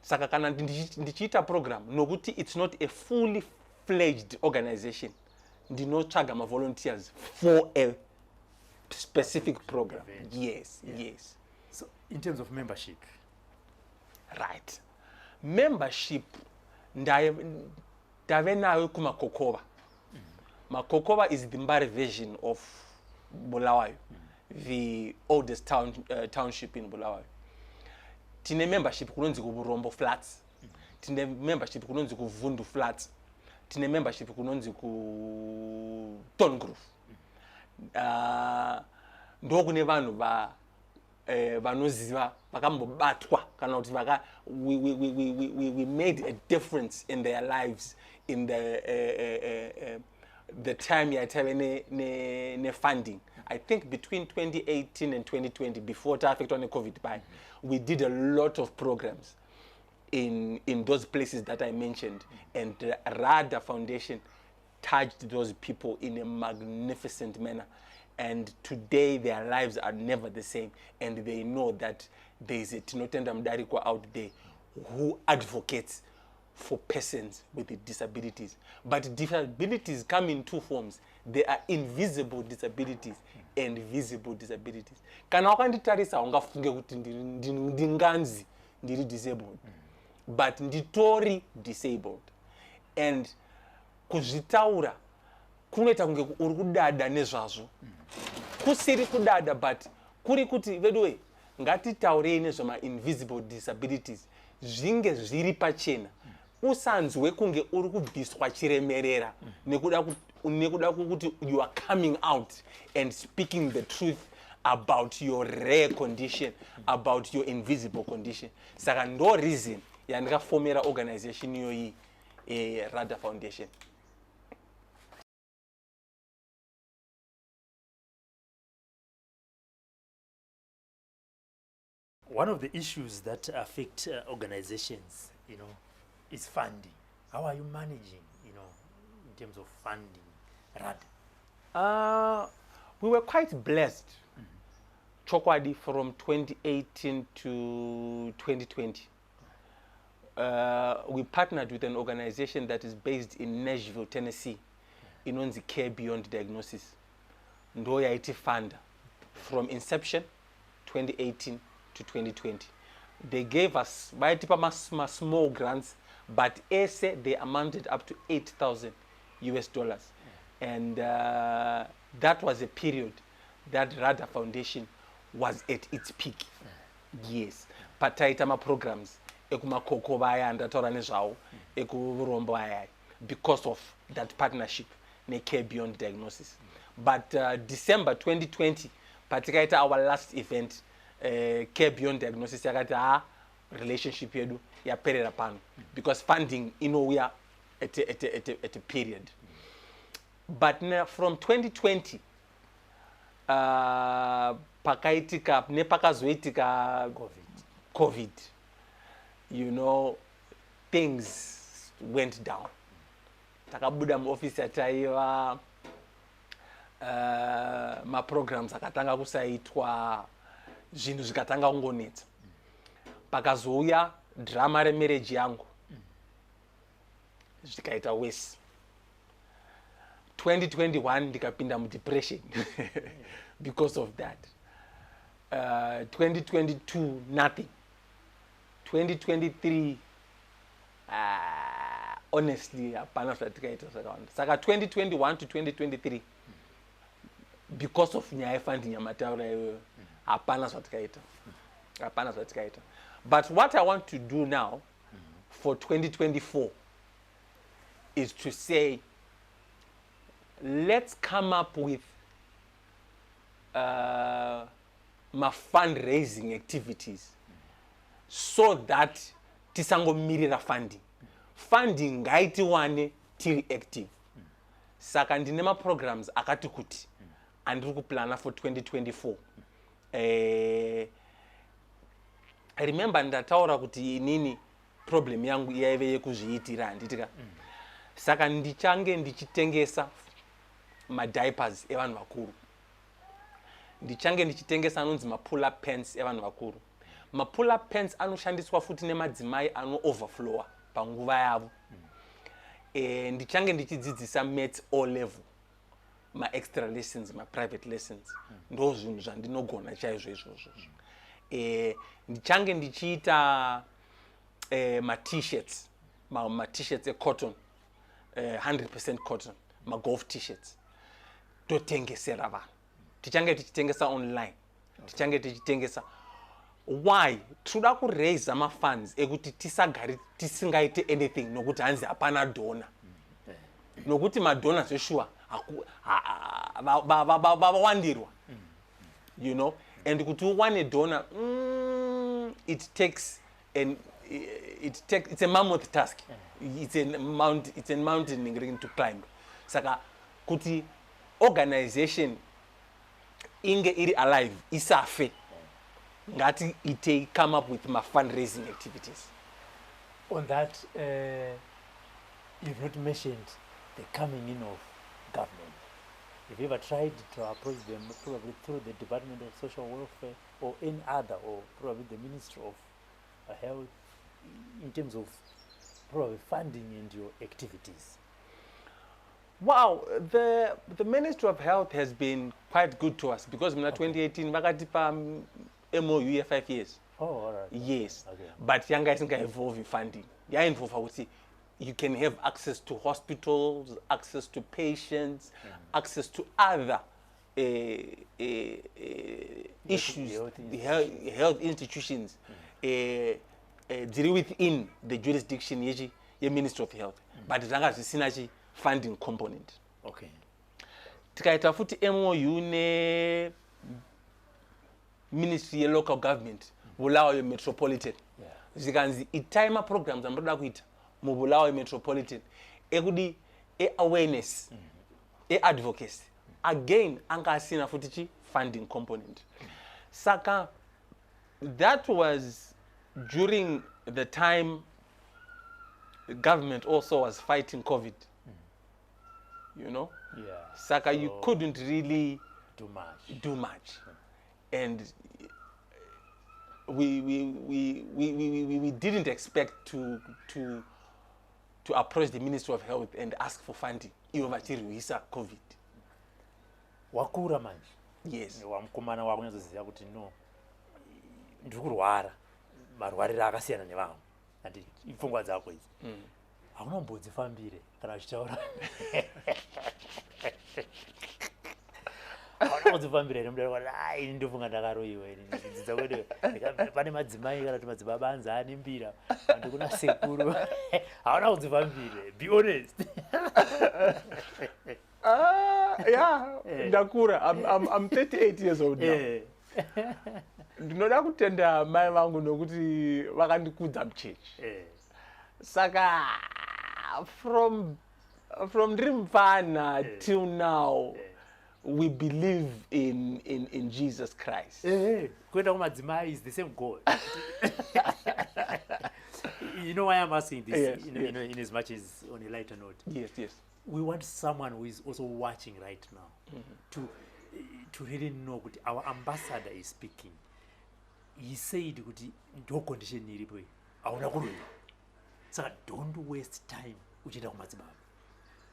Saka kana ndichiita program, nokuti it's not a fully fledged organization. Ndinotsvaga ma volunteers for a specific program. Yes. So in terms of membership. Right. Membership ndave nayo kumakokova. Makokova is the Mbare version of Bulawayo, the oldest township in Bulawayo. Tine membership kunonzi ku Flats. Tine membership kunonzi ku Vundu Flats. Tine membership kunonzi ku Tongrove. Ndo kune vanhu vanoziva vakambobatwa kana kuti we made a difference in their lives in the time yatave ne funding. I think between 2018 and 2020, before affected on the COVID by, we did a lot of programs in those places that I mentioned, and the RADA Foundation touched those people in a magnificent manner. And today their lives are never the same, and they know that there is a Tinotenda Mudarikwa out there who advocates for persons with disabilities. But disabilities come in two forms. There are invisible disabilities and visible disabilities. Kana wakanditarisa ungafunge kuti ndinganzi ndiri disabled, but nditori disabled. And kuzvitaura kunoita kunge uri kudada nezvazvo. Kusiri kudada, but kuri kuti vedwe ngatitaurei nezvama invisible disabilities zvinge zviri pachena. Usanzwe kunge uri kubviswa chiremerera nekuda kuti you are coming out and speaking the truth about your rare condition, about your invisible condition. Saka ndo reason yandikafomera organization iyoyi RADA Foundation. One of the issues that affect organizations, is funding. How are you managing, in terms of funding RADA? We were quite blessed, Chokwadi, from 2018 to 2020. We partnered with an organization that is based in Nashville, Tennessee, in Care Beyond Diagnosis. Ndoya IT Fund from inception, 2018 to 2020. They gave us small grants, but they amounted up to $8,000 US. And that was a period that RADA Foundation was at its peak. Yes. Pataitama programs, because of that partnership, Care Beyond Diagnosis. But December 2020, particularly our last event, Care Beyond Diagnosis, relationship yedu ya perera pano, because funding we are at a period. But now from 2020 pakaitika nepakazoitika COVID, things went down. Takabuda mu office ataiwa ma programs akatanga kusaitwa, zvinhu zvikatanga kungonetsa. Pakazouya drama remarriage yangu zvikaita worse. 2021 ndikapinda mu depression because of that. 2022 nothing. 2023 honestly hapana zvatikaita zvakawanda. Saka 2021 to 2023 because of nyaya yefunding yamataura iyoyo hapana zvatikaita. But what I want to do now for 2024 is to say, let's come up with my fundraising activities so that tisangomirira funding ngaitiwane tiri active. Saka ndine ma programs akati kuti andiri kuplana for 2024. I remember ndataura kuti inini problem yangu yaive yekuzviitira handitika. Saka ndichange ndichitengesa diapers evanhu vakuru. Ndichange ndichitengesa anonzi pull-up pants evanhu vakuru. Pull-up pants anoshandiswa futi nemadzimai overflowa panguva yavo. Ndichange ndichidzidzisa maths O level, extra lessons, private lessons. Ndo zvinhu zvandinogona chaizvo izvozvo. Ndichange ndichiita t-shirts, t-shirts cotton, 100% cotton, golf t-shirts. Totengesera vanhu. Tichange tichitengesa online. Tichange tichitengesa. Why? Toda kuraise funds ekuti tisagari tisingaite anything nokuti hanzi hapana donor. Nokuti madonors zveshua vawandirwa. and kuti uwane donor it's a mammoth task. It's a mountain to climb. Saka kuti organization inge iri alive isafe ngati ite come up with my fundraising activities. On that, you've not mentioned the coming in of government. Have you ever tried to approach them probably through the Department of Social Welfare or any other, or probably the Ministry of Health, in terms of probably funding and your activities? Wow, the Ministry of Health has been quite good to us because in 2018 vakatipa MOU 5 years. Oh, all right. Yes, Okay. but young guys think I involve in funding. Yeah, involve. I would say you can have access to hospitals, access to patients, access to other issues, health institutions, within the jurisdiction of the Ministry of Health. But it's a synergy funding component. Okay. Tikaita futi MOU ne Ministry of Local Government, Bulawayo Metropolitan. Zikanzi itaima programs amboda kuita mu Bulawayo Metropolitan. Ekudi awareness, advocacy. Again, anga asina futichi funding component. Saka, that was during the time the government also was fighting COVID. You know? Yeah. Saka, you couldn't really do much. And we didn't expect to approach the Ministry of Health and ask for funding. Iwavachiriwisa COVID. Wakura manje. Yes. Wamukomana wako nyazoziya kuti no. Ndikurwara. Marwarira akasiyana nevamwe. Ati ipfungwa dzako idzi. Hakuna mbodzifambire kana uchitaura. Hakuna kudzifambire nemudaro kuti ai ndofunga ndakaroiwa ini ndidzidza kuti pane madzimai kana kuti madzibaba anzani mbira andikuna sekuru. Hakuna kudzifambire. Be honest. Yeah, ndakura. I'm 38 years old now. Ndinoda kutenda mai vangu nokuti vakandikudza muchechi. Saka from dream fana till now we believe in Jesus Christ. Kwenda kumadzimai is the same God. You know why I'm asking this? Yes, in as much as on a lighter note. Yes. We want someone who is also watching right now to really know that our ambassador is speaking. He said that no condition iripo. Auna kuruya. So don't waste time uchenda kumadzibaba.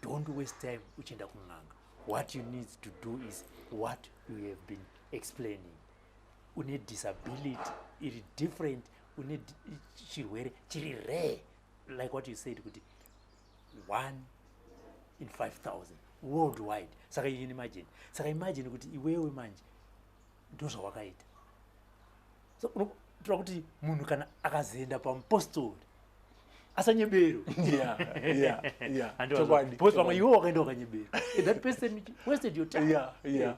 Don't waste time uchenda kunganga. What you need to do is what we have been explaining. You need disability, it is different. You need chirwere, chiri rare. Like what you said, 1 in 5,000 worldwide. Saka you can imagine. Saka imagine kuti iwewe manje ndozva wakaita. So kuti munhu kana akazoenda pampostori asanyebero. Yeah. And post pamwe iwe wakaenda wakanyebero. That person wasted your time. Yeah.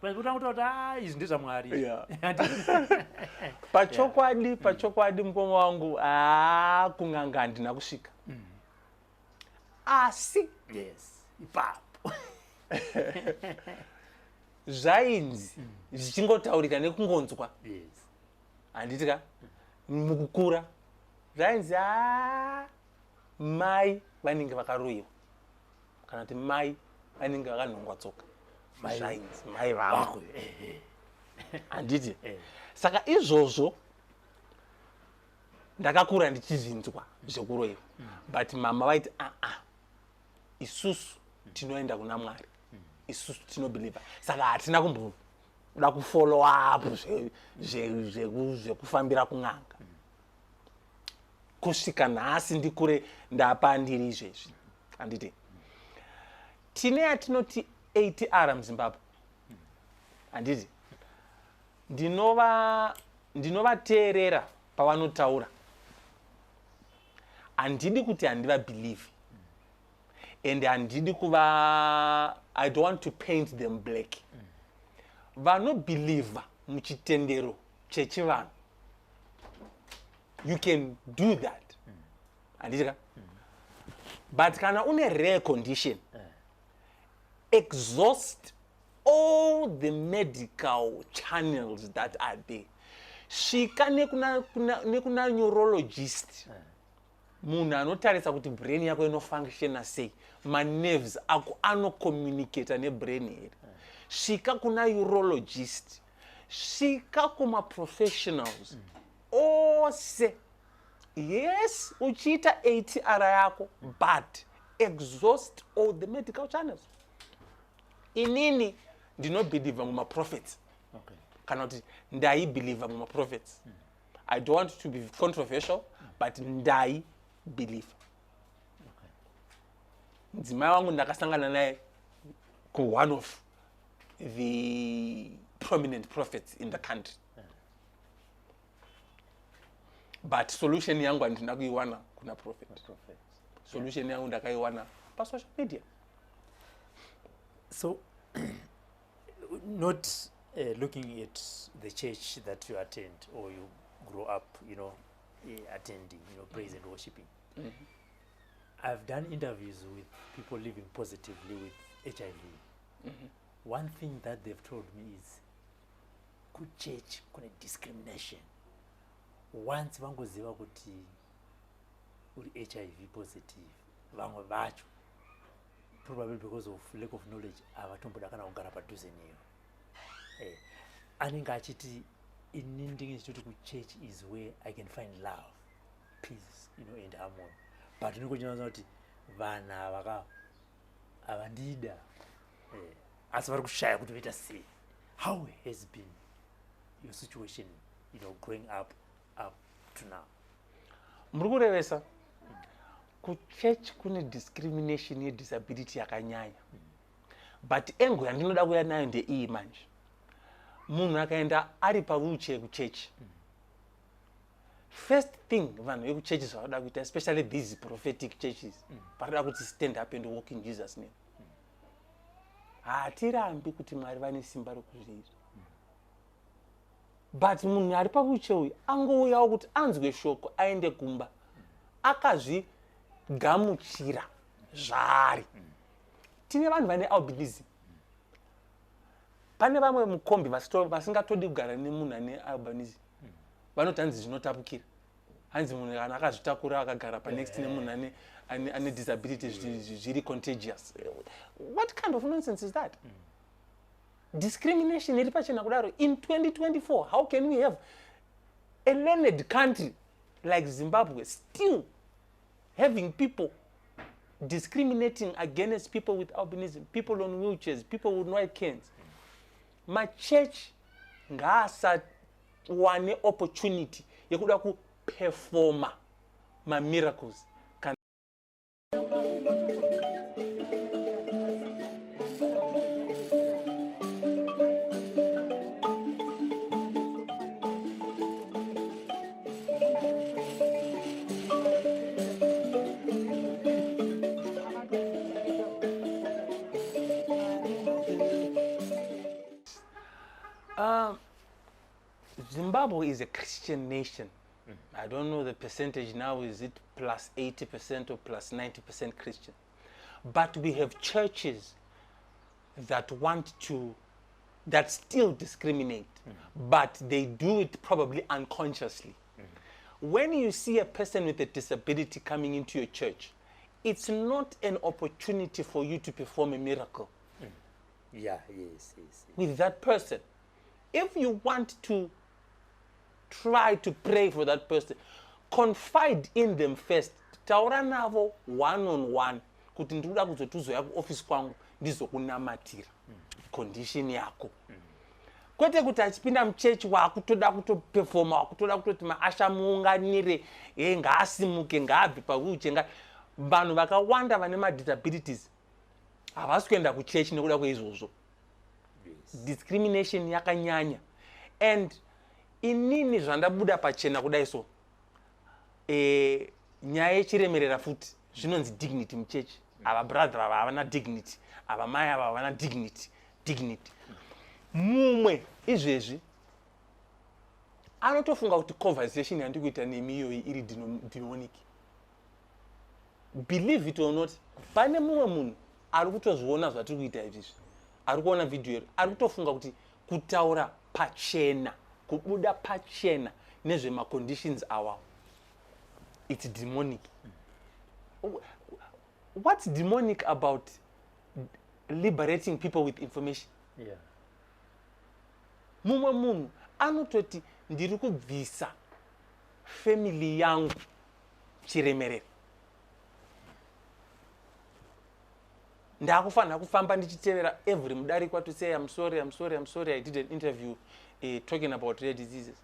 But kutanga izvi ndezvaMwari. Yeah. Pachokwadi mukoma wangu kunganga handina kusvika. Asi. Yes. Ipapo. Zvainzi zvichingotaurika nekungonzwa. Yes. Handitika mukukura zvainzi mai vanenge vakaroiwa kana kuti mai vanenge vakanhongwa tsoka. Zvainzi mai vako. Handiti. Saka izvozvo ndakakura ndichizvinzwa zvekuroiwa. But mama vaiti isusu tinoenda kuna Mwari. Isusu tinobelieve. Saka hatina kumboda kufollow up zvekufambira kun'anga. Kusvika nhasi ndikure ndapa ndiri izvezvi. Handiti. Tine yatinoti ATR muZimbabwe. Handiti. Ndinovateerera pavanotaura. Handidi kuti handivabelieve. And handidi kuva, I don't want to paint them black. Vanobelieve muchitendero chechivanhu. You can do that. Andika? But kana une rare condition, exhaust all the medical channels that are there. Shika nekuna neurologist. Munhu anotarisa kuti brain yako inofunctiona sei, nerves ako anocommunicata nebrain here. Shika kuna urologist. Shika kuma professionals. Ose. Yes, uchiita ATR yako, but exhaust all the medical channels. Inini ndinobhilivha muma prophets. Okay. Kana kuti ndaibhilivha muma prophets. I don't want to be controversial, but ndaibhilivha. Mudzimai wangu ndakasangana naye ku one of the prominent prophets in the country. But solution yangu andina kuiwana kuna prophet. Solution yangu ndakaiwana pa social media. So, not looking at the church that you attend or you grow up, attending, praise and worshiping. I've done interviews with people living positively with HIV. One thing that they've told me is, good church, kuna discrimination. Once vangoziva kuti uri HIV positive, vamwe vacho, probably because of lack of knowledge, avatomboda kana kugara padhuze neyo. Anenge achiti inini ndinge ndichiti ku church is where I can find love, peace, and harmony. But ndinongochinaza kuti vana vaka avandida, asi vari kushaya kuti voita sei. How has been your situation, growing up to now? Muri kurevesa ku church kune discrimination ye disability yakanyanya. But engo yandinoda kuya nayo ndeiyi manje. Munhu akaenda ari pa wheelchair ku church. First thing vanhu veku churches vanoda kuita, especially these prophetic churches, vanoda kuti stand up and walk in Jesus' name. Hatirambi kuti Mwari vane simba rekuzviita. But munhu ari pa wheelchair uyu angouyawo kuti anzwe shoko aende kumba akazvigamuchira zvari. Tine vanhu vane albinism. Pane vamwe mukombi vasingatodi kugara nemunhu ane albinism. Vanoti hanzi zvinotapukira. Hanzi munhu kana akazvitakura akagara pa next nemunhu ane disability zviri contagious. What kind of nonsense is that? Discrimination iri pachena kudaro in 2024. How can we have a learned country like Zimbabwe still having people discriminating against people with albinism, people on wheelchairs, people with white canes? My church ngasawane opportunity yekuda ku performa ma miracles. Zimbabwe is a Christian nation. I don't know the percentage now, is it plus 80% or plus 90% Christian? But we have churches that that still discriminate, but they do it probably unconsciously. When you see a person with a disability coming into your church, it's not an opportunity for you to perform a miracle. Yeah, yes. With that person. If you want to try to pray for that person, confide in them first. Taura navo one-on-one. Kuti ndikuda kuzotuzoya ku office kwangu ndizokunamatira condition yako. Kwete kuti achipinda mchechi wakutoda kutoperforma, wakutoda kutoti maasha muunganire, ngaasimuke, ngaabve pawheelchair. Vanhu vakawanda vane madisabilities havasi kuenda kuchechi nekuda kweizvozvo. Discrimination yakanyanya. And inini zvandabuda pachena kudai so, nyaya yechiremerera futi zvinonzi dignity muchechi. Ava brother ava havana dignity, ava mai ava havana dignity. Mumwe izvezvi anotofunga kuti conversation yandikuita nemi iyoyi iri demonic. Believe it or not, pane mumwe munhu ari kutozviona zvatiri kuita izvizvi, ari kuona video iri, ari kutofunga kuti kutaura pachena, kubuda pachena nezvemaconditions awawo, it's demonic. What's demonic about liberating people with information? Yeah. Mumwe munhu anototi ndiri kubvisa family yangu chiremerere, ndakufanira kufamba ndichitevera every Mudarikwa to say I'm sorry, I did an interview talking about rare diseases.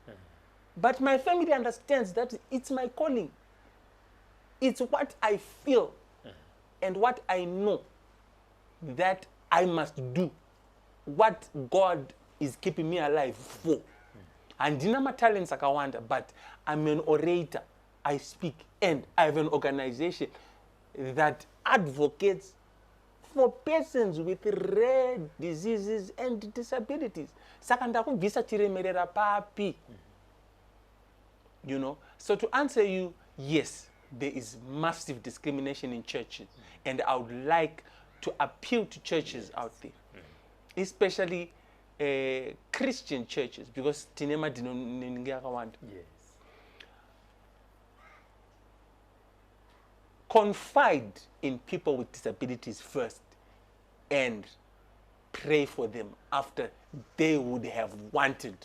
But my family understands that it's my calling. It's what I feel and what I know that I must do, what God is keeping me alive for. Andina ma talents akawanda, but I'm an orator. I speak, and I have an organization that advocates for persons with rare diseases and disabilities. Saka ndakubvisa chiremerera papi. You know, so to answer you, yes, there is massive discrimination in churches, and I would like to appeal to churches out there, especially Christian churches, because tinema dinoningi akawanda. Yes. Confide in people with disabilities first and pray for them after they would have wanted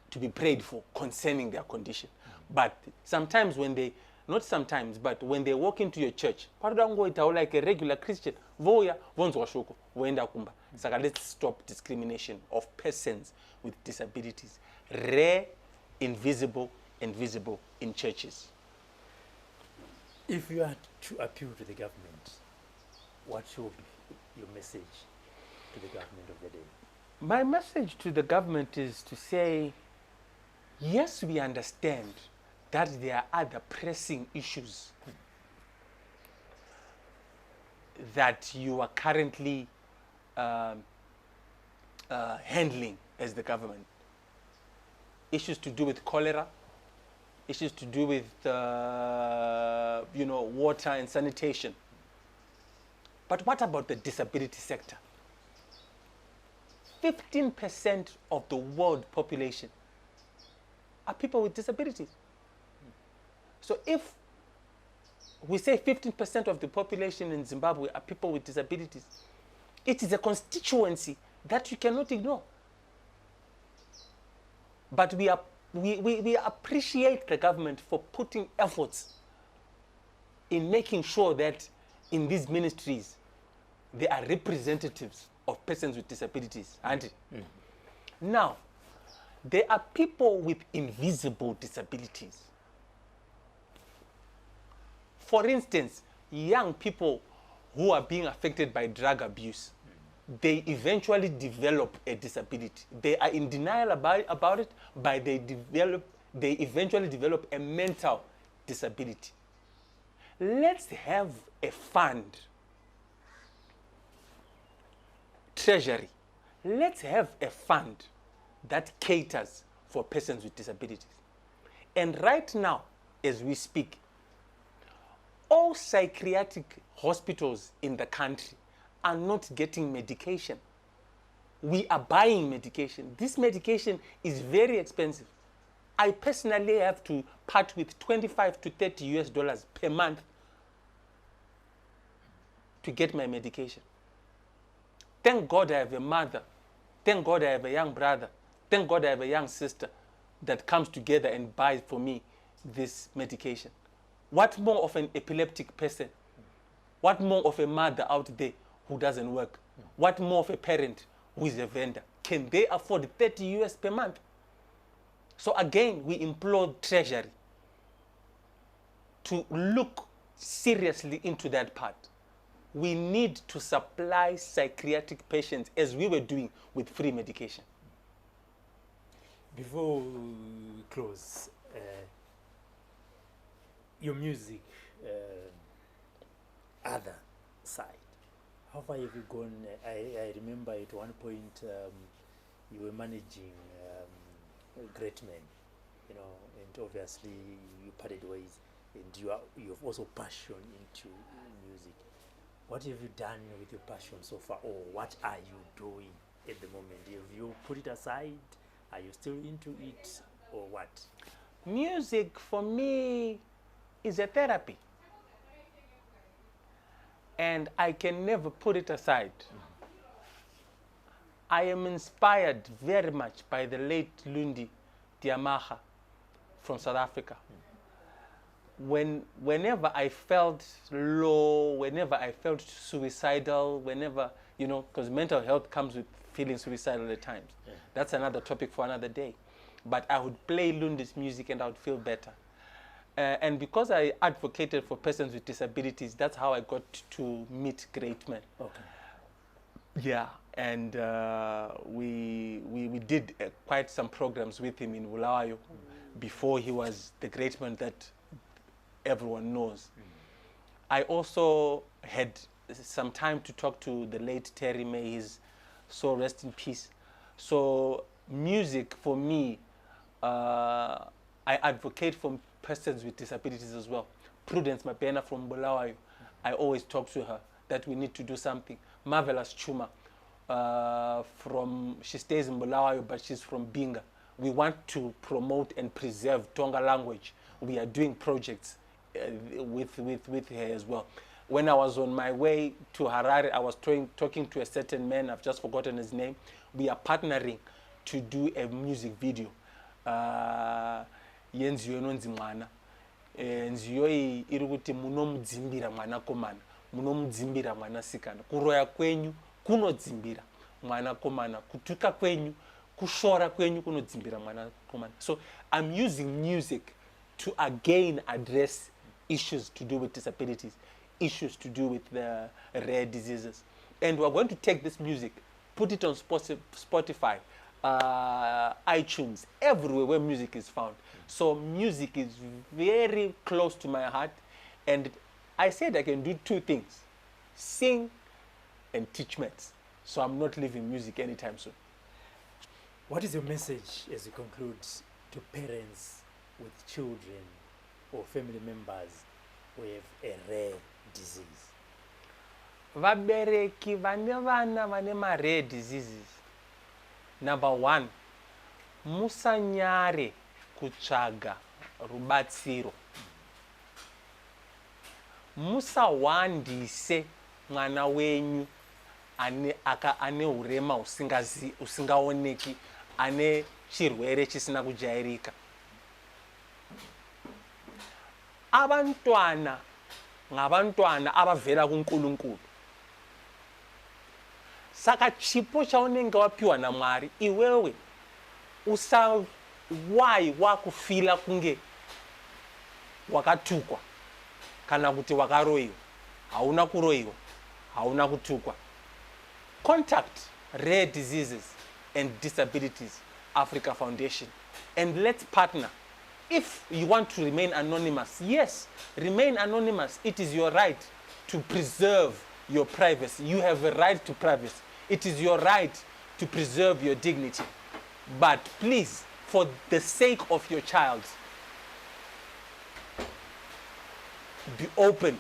to be prayed for concerning their condition. But sometimes when they, not sometimes, but when they walk into your church, like a regular Christian, voya vonzwa shoko voenda kumba. So let's stop discrimination of persons with disabilities, rare, invisible, and visible in churches. If you are to appeal to the government, what should be your message to the government of the day? My message to the government is to say, yes, we understand that there are other pressing issues that you are currently handling as the government. Issues to do with cholera, issues to do with water and sanitation. But what about the disability sector? 15% of the world population are people with disabilities. So if we say 15% of the population in Zimbabwe are people with disabilities, it is a constituency that you cannot ignore. But we appreciate the government for putting efforts in making sure that in these ministries there are representatives of persons with disabilities. Now, there are people with invisible disabilities. For instance, young people who are being affected by drug abuse, they eventually develop a disability. They are in denial about it, but they eventually develop a mental disability. Let's have a fund, treasury. Let's have a fund that caters for persons with disabilities. And right now, as we speak, all psychiatric hospitals in the country are not getting medication. We are buying medication. This medication is very expensive. I personally have to part with $25 to $30 per month to get my medication. Thank God I have a mother. Thank God I have a young brother. Thank God I have a young sister that comes together and buys for me this medication. What more of an epileptic person? What more of a mother out there who doesn't work? What more of a parent who is a vendor? Can they afford $30 per month? So again, we implore Treasury to look seriously into that part. We need to supply psychiatric patients as we were doing with free medication. Before we close, your music, other side, how far have you gone? I remember at one point you were managing great men, you know, and obviously you parted ways, and you've also passion into music. What have you done with your passion so far, or what are you doing at the moment? Have you put it aside? Are you still into it, or what? Music for me is a therapy. And I can never put it aside. I am inspired very much by the late Lundi Diamaha from South Africa. Whenever I felt low, whenever I felt suicidal, whenever, you know, because mental health comes with feeling suicidal at times. Yeah. That's another topic for another day. But I would play Lundi's music and I would feel better. And because I advocated for persons with disabilities, that's how I got to meet great men. Okay. Yeah, and we did quite some programs with him in Bulawayo before he was the great man that everyone knows. I also had some time to talk to the late Terry, may his soul rest in peace. So music for me, I advocate for persons with disabilities as well. Prudence Mapena from Bulawayo, I always talk to her that we need to do something. Marvelous Chuma, she stays in Bulawayo, but she's from Binga. We want to promote and preserve Tonga language. We are doing projects with her as well. When I was on my way to Harare, I was talking to a certain man, I've just forgotten his name. We are partnering to do a music video. Yenziyo nonzi mwana. Nziyo iri kuti munomudzimbira mwana komana, munomudzimbira mwana sikana. Kuroya kwenyu kunodzimbira mwana komana, kutuka kwenyu, kushora kwenyu kunodzimbira mwana komana. So I'm using music to again address issues to do with disabilities, issues to do with the rare diseases. And we're going to take this music, put it on Spotify, iTunes, everywhere where music is found. So music is very close to my heart, and I said I can do two things: sing and teach maths. So I'm not leaving music anytime soon. What is your message as you conclude to parents with children or family members who have a rare disease? Vabereki vane vana vane ma-rare diseases. Number one, musanyare kutsvaga rubatsiro. Musawandise mwana wenyu ane urema usingaoneki, ane chirwere chisina kujairika. Abantwana ngabantwana abavela kuNkulunkulu. Saka chipo chaunenge wapiwa naMwari, iwewe usawayi wakufila kunge wakatukwa kana kuti wakaroiwa. Hauna kuroiwa, hauna kutukwa. Contact Rare Diseases and Disabilities Africa Foundation and let's partner. If you want to remain anonymous, yes, remain anonymous. It is your right to preserve your privacy. You have a right to privacy. It is your right to preserve your dignity. But please, for the sake of your child, be open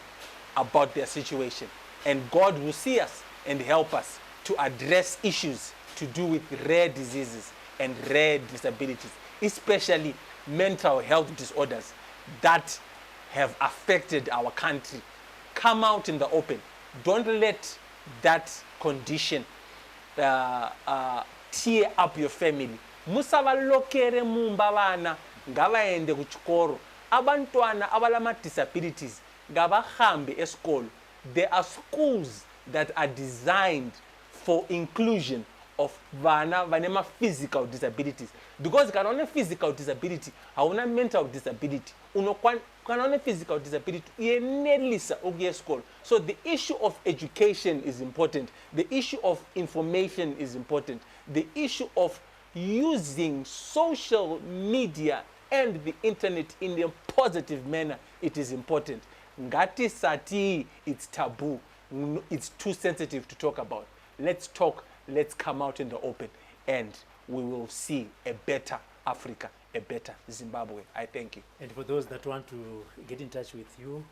about their situation. And God will see us and help us to address issues to do with rare diseases and rare disabilities, especially mental health disorders that have affected our country. Come out in the open. Don't let that condition tear up your family. Musavalokere mumba vana ngavaende kuchikoro. Abantwana abalama disabilities ngavahambe esikolo. There are schools that are designed for inclusion of vana vanema physical disabilities, because kana one physical disability hauna mental disability. Kana one physical disability uyenelisa ukuya esikolo. So the issue of education is important, the issue of information is important, the issue of using social media and the internet in a positive manner, it is important. Ngati sati, it's taboo, it's too sensitive to talk about. Let's talk, let's come out in the open, and we will see a better Africa a better Zimbabwe. I thank you. And for those that want to get in touch with you,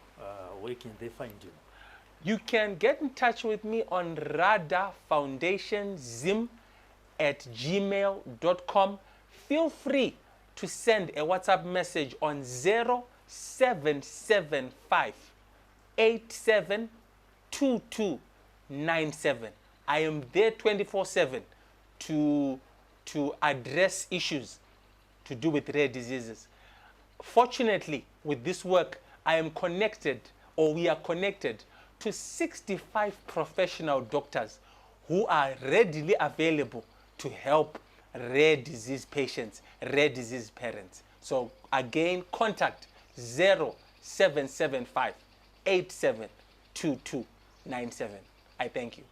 where can they find you? You can get in touch with me on radafoundationzim@gmail.com. Feel free to send a WhatsApp message on 0775 872297. I am there 24/7 to address issues to do with rare diseases. Fortunately, with this work, I am connected, or we are connected, to 65 professional doctors who are readily available to help rare disease patients, rare disease parents. So again, contact 0775 872297. I thank you.